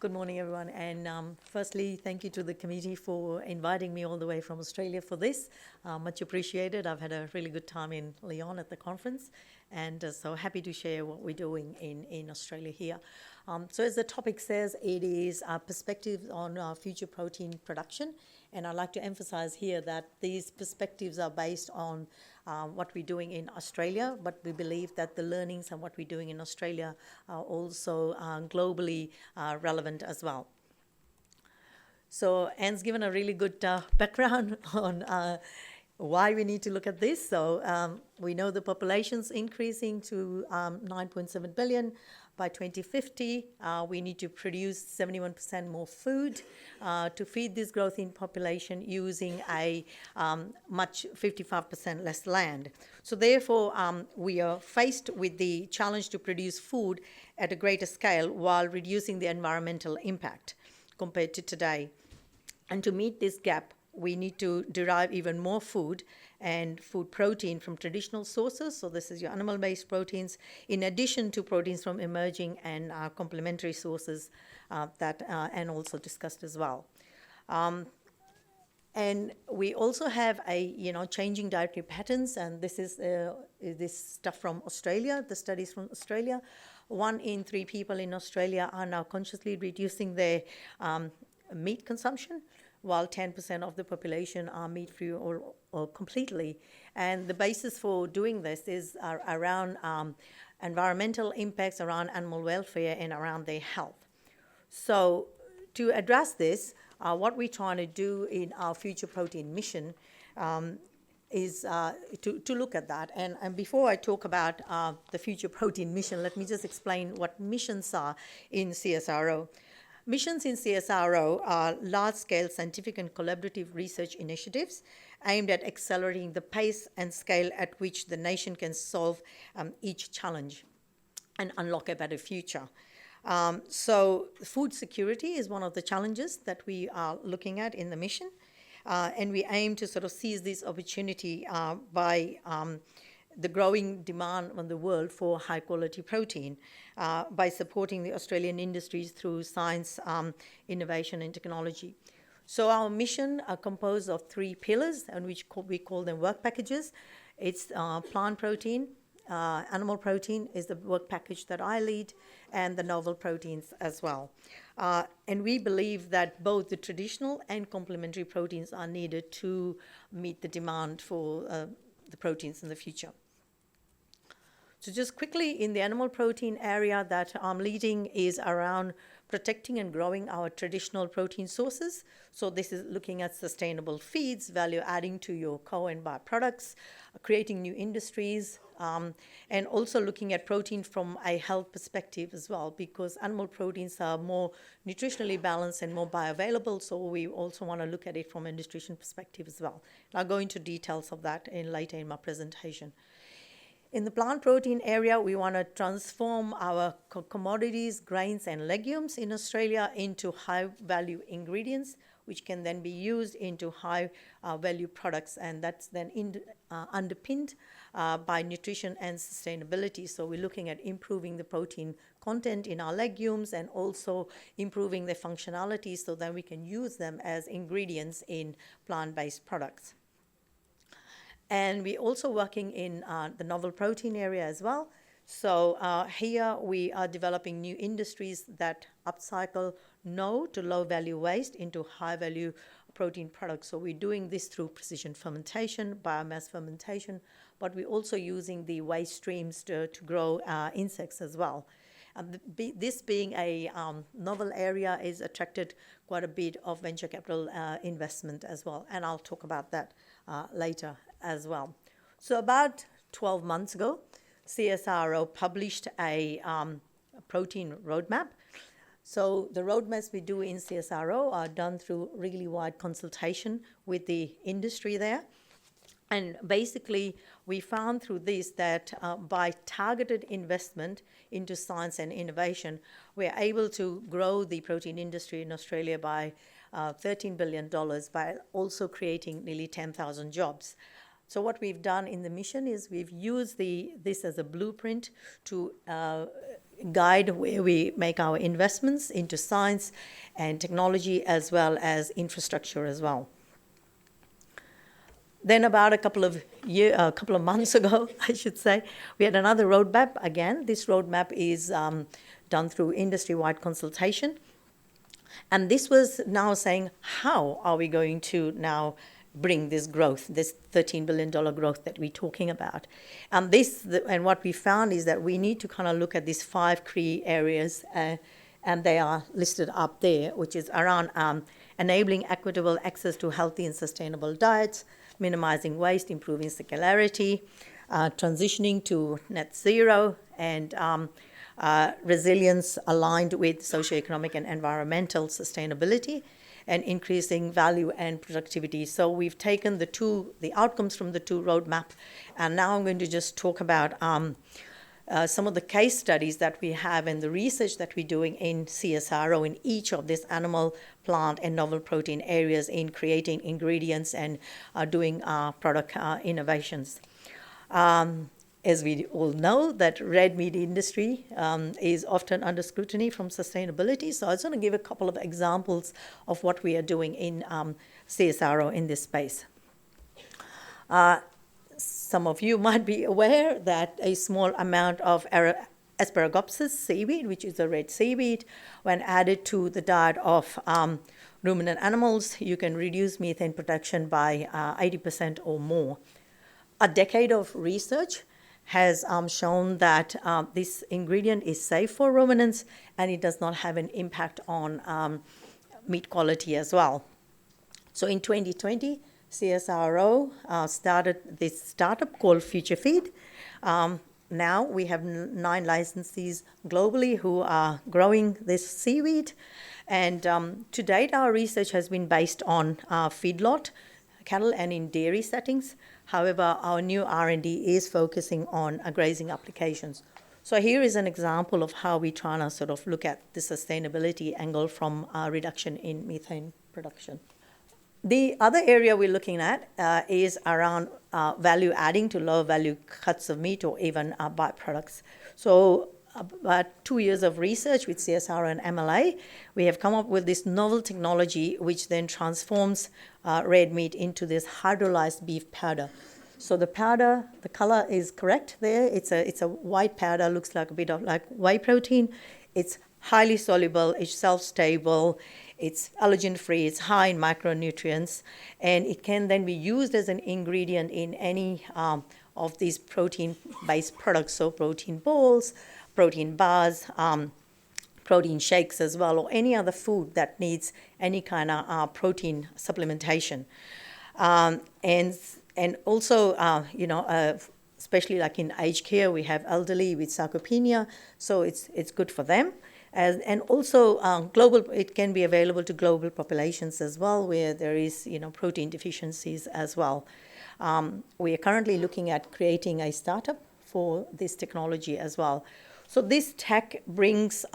Good morning, everyone. And firstly, thank you to the committee for inviting me all the way from Australia for this. Much appreciated. I've had a really good time in Lyon at the conference, and so happy to share what we're doing in Australia here. So as the topic says, it is perspectives on future protein production. And I'd like to emphasize here that these perspectives are based on what we're doing in Australia, but we believe that the learnings and what we're doing in Australia are also globally relevant as well. So Anne's given a really good background on why we need to look at this. So we know the population's increasing to 9.7 billion. By 2050, we need to produce 71% more food to feed this growth in population using a much 55% less land. So therefore, we are faced with the challenge to produce food at a greater scale while reducing the environmental impact compared to today. And to meet this gap, we need to derive even more food and food protein from traditional sources. So this is your animal-based proteins, in addition to proteins from emerging and complementary sources that Anne also discussed as well. And we also have changing dietary patterns, and this is this stuff from Australia, the studies from Australia. 1 in 3 people in Australia are now consciously reducing their meat consumption, while 10% of the population are meat-free or completely. And the basis for doing this is around environmental impacts, around animal welfare, and around their health. So to address this, what we're trying to do in our future protein mission is to look at that. And before I talk about the future protein mission, let me just explain what missions are in CSIRO. Missions in CSIRO are large-scale scientific and collaborative research initiatives aimed at accelerating the pace and scale at which the nation can solve each challenge and unlock a better future. So food security is one of the challenges that we are looking at in the mission, and we aim to sort of seize this opportunity by the growing demand on the world for high-quality protein by supporting the Australian industries through science, innovation, and technology. So our mission are composed of 3 pillars, and which we call them work packages. It's plant protein, animal protein is the work package that I lead, and the novel proteins as well. And we believe that both the traditional and complementary proteins are needed to meet the demand for the proteins in the future. So just quickly, in the animal protein area that I'm leading is around protecting and growing our traditional protein sources. So this is looking at sustainable feeds, value adding to your co- and byproducts, creating new industries, and also looking at protein from a health perspective as well, because animal proteins are more nutritionally balanced and more bioavailable. So we also want to look at it from a nutrition perspective as well. And I'll go into details of that later in my presentation. In the plant protein area, we want to transform our commodities, grains, and legumes in Australia into high-value ingredients, which can then be used into high-value products, and that's then underpinned by nutrition and sustainability. So we're looking at improving the protein content in our legumes and also improving their functionality so that we can use them as ingredients in plant-based products. And we're also working in the novel protein area as well. So here we are developing new industries that upcycle no to low value waste into high value protein products. So we're doing this through precision fermentation, biomass fermentation, but we're also using the waste streams to grow insects as well. This being a novel area is attracted quite a bit of venture capital investment as well. And I'll talk about that later as well. So about 12 months ago, CSIRO published a protein roadmap. So the roadmaps we do in CSIRO are done through really wide consultation with the industry there. And basically, we found through this that by targeted investment into science and innovation, we're able to grow the protein industry in Australia by $13 billion by also creating nearly 10,000 jobs. So what we've done in the mission is we've used this as a blueprint to guide where we make our investments into science and technology, as well as infrastructure as well. Then about a couple of months ago, I should say, we had another roadmap again. This roadmap is done through industry-wide consultation. And this was now saying, how are we going to now bring this growth, this $13 billion growth that we're talking about? And what we found is that we need to kind of look at these 5 key areas, and they are listed up there, which is around enabling equitable access to healthy and sustainable diets, minimizing waste, improving circularity, transitioning to net zero, and resilience aligned with socioeconomic and environmental sustainability, and increasing value and productivity. So we've taken the outcomes from the 2 roadmap, and now I'm going to just talk about some of the case studies that we have and the research that we're doing in CSIRO in each of these animal, plant, and novel protein areas in creating ingredients and doing product innovations. As we all know, that red meat industry is often under scrutiny from sustainability. So I just want to give a couple of examples of what we are doing in CSIRO in this space. Some of you might be aware that a small amount of Asparagopsis seaweed, which is a red seaweed, when added to the diet of ruminant animals, you can reduce methane production by 80% or more. A decade of research has shown that this ingredient is safe for ruminants, and it does not have an impact on meat quality as well. So in 2020, CSIRO started this startup called Future Feed. Now we have 9 licensees globally who are growing this seaweed. And to date, our research has been based on feedlot, cattle, and in dairy settings. However, our new R&D is focusing on grazing applications. So here is an example of how we're trying to sort of look at the sustainability angle from reduction in methane production. The other area we're looking at is around value adding to low value cuts of meat or even byproducts. So about 2 years of research with CSIRO and MLA, we have come up with this novel technology which then transforms red meat into this hydrolyzed beef powder. So the powder, the color is correct there. It's a white powder, looks like a bit of like whey protein. It's highly soluble, it's self-stable, it's allergen-free, it's high in micronutrients, and it can then be used as an ingredient in any of these protein-based products, so protein balls, protein bars, protein shakes as well, or any other food that needs any kind of protein supplementation. And also, especially like in aged care, we have elderly with sarcopenia, so it's good for them. And also it can be available to global populations as well, where there is protein deficiencies as well. We are currently looking at creating a startup for this technology as well. So this tech brings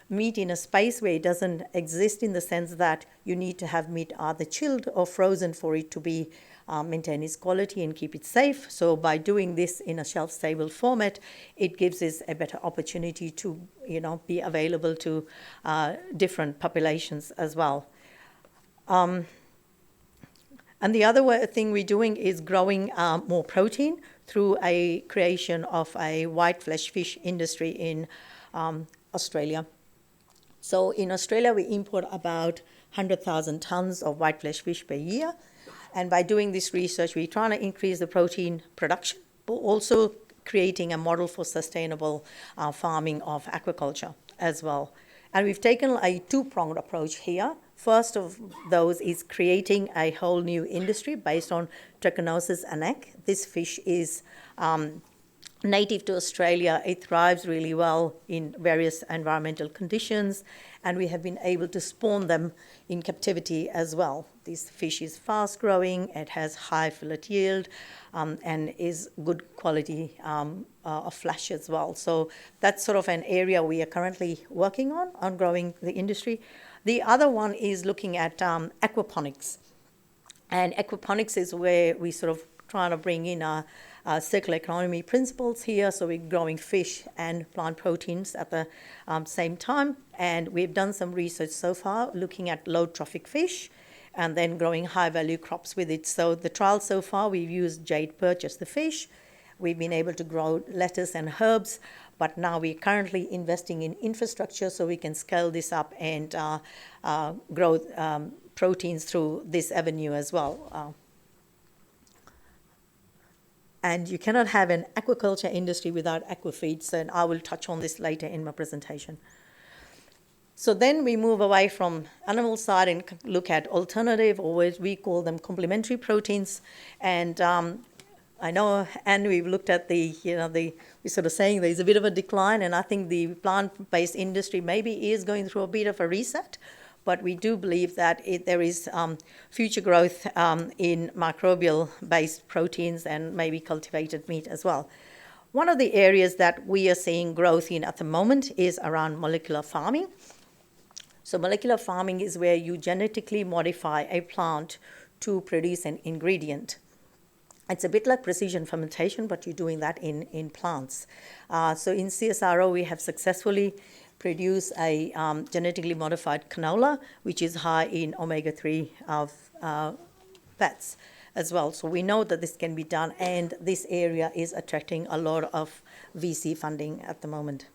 meat in a space where it doesn't exist, in the sense that you need to have meat either chilled or frozen for it to be maintain its quality and keep it safe. So by doing this in a shelf-stable format, it gives us a better opportunity to be available to different populations as well. And the other thing we're doing is growing more protein through a creation of a white flesh fish industry in Australia. So in Australia, we import about 100,000 tons of white flesh fish per year. And by doing this research, we're trying to increase the protein production, but also creating a model for sustainable farming of aquaculture as well. And we've taken a 2-pronged approach here. First of those is creating a whole new industry based on Trichinosis annec. This fish is native to Australia. It thrives really well in various environmental conditions, and we have been able to spawn them in captivity as well. This fish is fast growing, it has high fillet yield, and is good quality of flesh as well. So that's sort of an area we are currently working on growing the industry. The other one is looking at aquaponics. And aquaponics is where we sort of trying to bring in circular economy principles here. So we're growing fish and plant proteins at the same time. And we've done some research so far looking at low trophic fish and then growing high value crops with it. So the trial so far, we've used jade perch as the fish. We've been able to grow lettuce and herbs, but now we're currently investing in infrastructure so we can scale this up and grow proteins through this avenue as well. And you cannot have an aquaculture industry without aquafeeds, and I will touch on this later in my presentation. So then we move away from animal side and look at alternative, or as we call them, complementary proteins. And I know, and we've looked at we're sort of saying there's a bit of a decline, and I think the plant-based industry maybe is going through a bit of a reset, but we do believe that there is future growth in microbial-based proteins and maybe cultivated meat as well. One of the areas that we are seeing growth in at the moment is around molecular farming. So molecular farming is where you genetically modify a plant to produce an ingredient. It's a bit like precision fermentation, but you're doing that in plants. So in CSIRO, we have successfully produced a genetically modified canola, which is high in omega-3 fats as well. So we know that this can be done, and this area is attracting a lot of VC funding at the moment.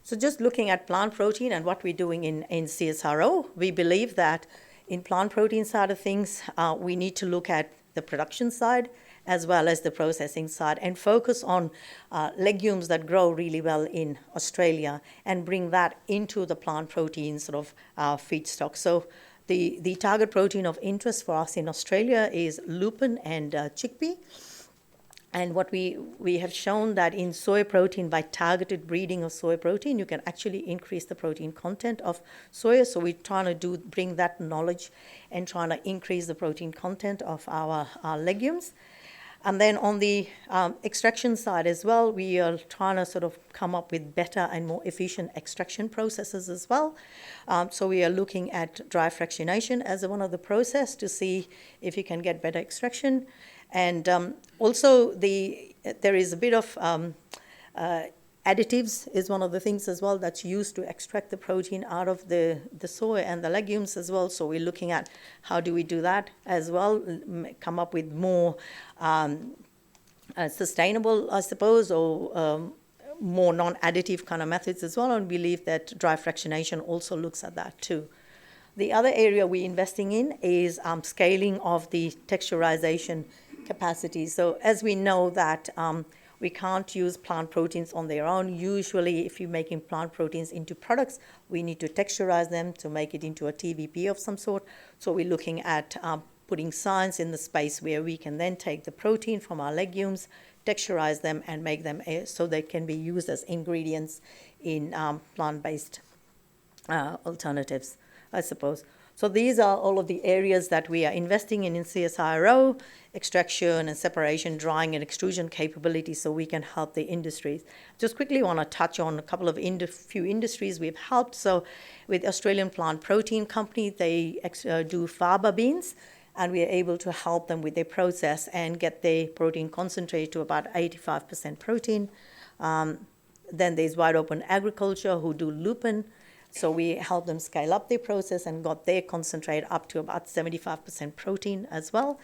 So just looking at plant protein and what we're doing in CSIRO, we believe that in plant protein side of things, we need to look at the production side as well as the processing side and focus on legumes that grow really well in Australia and bring that into the plant protein sort of feedstock. So the target protein of interest for us in Australia is lupin and chickpea. And what we have shown that in soy protein, by targeted breeding of soy protein, you can actually increase the protein content of soya. So we're trying to bring that knowledge and trying to increase the protein content of our legumes. And then on the extraction side as well, we are trying to sort of come up with better and more efficient extraction processes as well. So we are looking at dry fractionation as one of the process to see if you can get better extraction. And also there is a bit of additives is one of the things as well that's used to extract the protein out of the soy and the legumes as well. So we're looking at how do we do that as well, come up with more sustainable, I suppose, or more non-additive kind of methods as well, and believe that dry fractionation also looks at that too. The other area we're investing in is scaling of the texturization capacity. So as we know that we can't use plant proteins on their own. Usually if you're making plant proteins into products, we need to texturize them to make it into a TVP of some sort. So we're looking at putting science in the space where we can then take the protein from our legumes, texturize them, and make them so they can be used as ingredients in plant-based alternatives, I suppose. So these are all of the areas that we are investing in CSIRO: extraction and separation, drying and extrusion capability, so we can help the industries. Just quickly want to touch on a couple of few industries we've helped. So with Australian Plant Protein Company, they do faba beans, and we are able to help them with their process and get their protein concentrate to about 85% protein. Then there's Wide Open Agriculture, who do lupin. So we help them scale up their process and got their concentrate up to about 75% protein as well.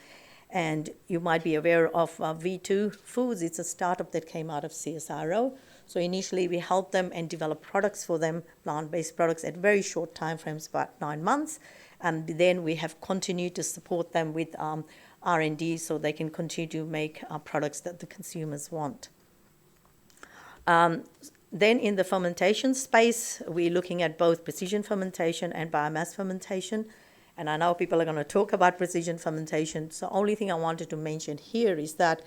And you might be aware of V2 Foods. It's a startup that came out of CSIRO. So initially we helped them and developed products for them, plant-based products, at very short time frames, about 9 months. And then we have continued to support them with R&D so they can continue to make products that the consumers want. Then in the fermentation space, we're looking at both precision fermentation and biomass fermentation. And I know people are going to talk about precision fermentation. So the only thing I wanted to mention here is that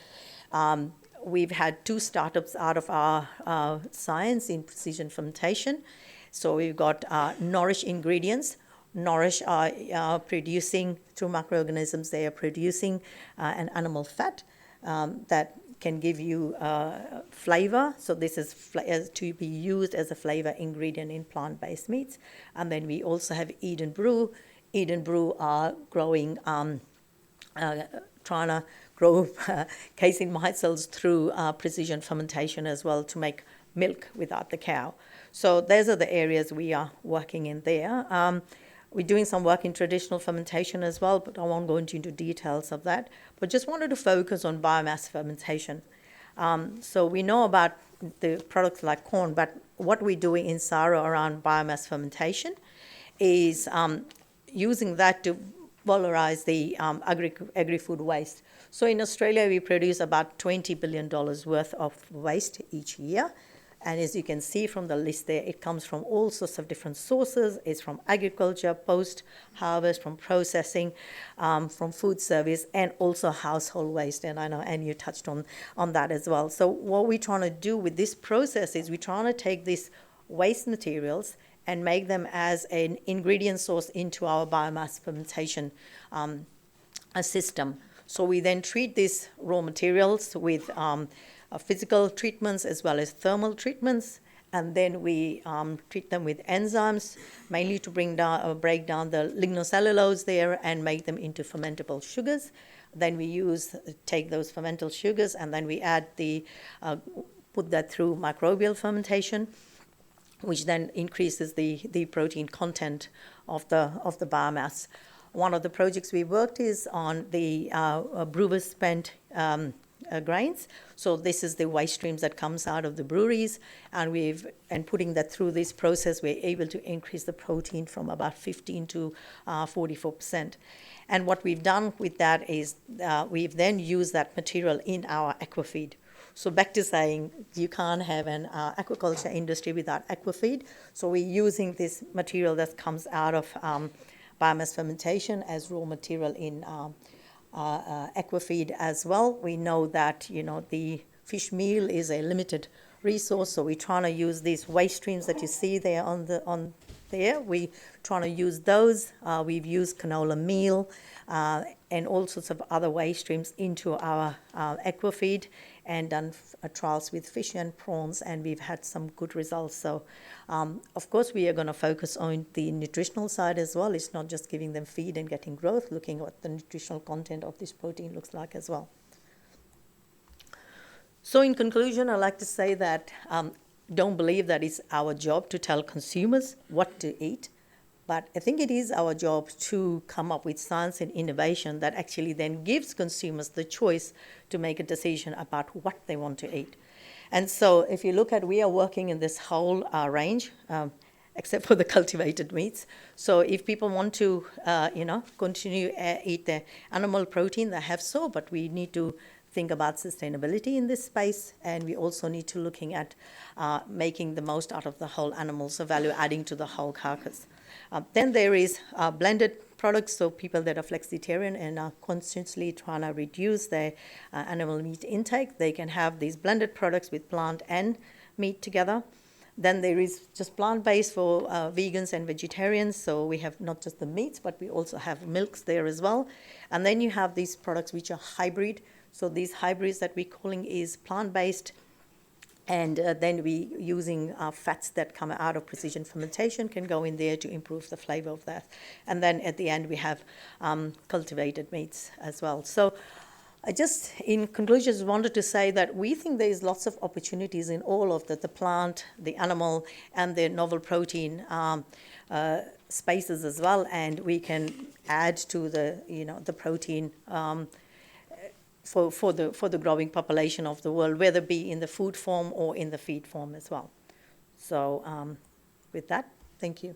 we've had 2 startups out of our science in precision fermentation. So we've got Nourish Ingredients. Nourish are producing, through microorganisms, they are producing an animal fat that can give you flavor. So this is to be used as a flavor ingredient in plant-based meats. And then we also have Eden Brew. Eden Brew are growing trying to grow casein micelles through precision fermentation as well to make milk without the cow. So those are the areas we are working in there. We're doing some work in traditional fermentation as well, but I won't go into details of that. But just wanted to focus on biomass fermentation. So we know about the products like corn, but what we're doing in CSIRO around biomass fermentation is using that to valorize the agri-food waste. So in Australia, we produce about $20 billion worth of waste each year. And as you can see from the list there, it comes from all sorts of different sources. It's from agriculture, post-harvest, from processing, from food service, and also household waste. And I know, and you touched on that as well. So what we're trying to do with this process is we're trying to take these waste materials and make them as an ingredient source into our biomass fermentation system. So we then treat these raw materials with physical treatments as well as thermal treatments, and then we treat them with enzymes, mainly to break down the lignocellulose there and make them into fermentable sugars. Then we take those fermentable sugars, and then we add put that through microbial fermentation, which then increases the protein content of the biomass. One of the projects we worked is on the brewers' spent grains. So this is the waste streams that comes out of the breweries, and putting that through this process, we're able to increase the protein from about 15 to 44%. And what we've done with that is we've then used that material in our aquafeed. So back to saying you can't have an aquaculture industry without aquafeed. So we're using this material that comes out of biomass fermentation as raw material in aquafeed as well. We know that the fish meal is a limited resource, so we're trying to use these waste streams that you see there on there. We're trying to use those. We've used canola meal and all sorts of other waste streams into our aquafeed, and done trials with fish and prawns, and we've had some good results. So of course we are going to focus on the nutritional side as well. It's not just giving them feed and getting growth, looking at what the nutritional content of this protein looks like as well. So in conclusion, I'd like to say that don't believe that it's our job to tell consumers what to eat, but I think it is our job to come up with science and innovation that actually then gives consumers the choice to make a decision about what they want to eat. And so if you look at, we are working in this whole range, except for the cultivated meats. So if people want to, continue eat the animal protein, they have so, but we need to think about sustainability in this space, and we also need to looking at making the most out of the whole animal, so value adding to the whole carcass. Then there is blended products, so people that are flexitarian and are constantly trying to reduce their animal meat intake, they can have these blended products with plant and meat together. Then there is just plant-based for vegans and vegetarians, so we have not just the meats, but we also have milks there as well. And then you have these products which are hybrid. So these hybrids that we're calling is plant-based, and then we using fats that come out of precision fermentation can go in there to improve the flavor of that. And then at the end we have cultivated meats as well. So I just, in conclusion, just wanted to say that we think there is lots of opportunities in all of the plant, the animal, and the novel protein spaces as well, and we can add to the protein for the growing population of the world, whether it be in the food form or in the feed form as well. So with that, thank you.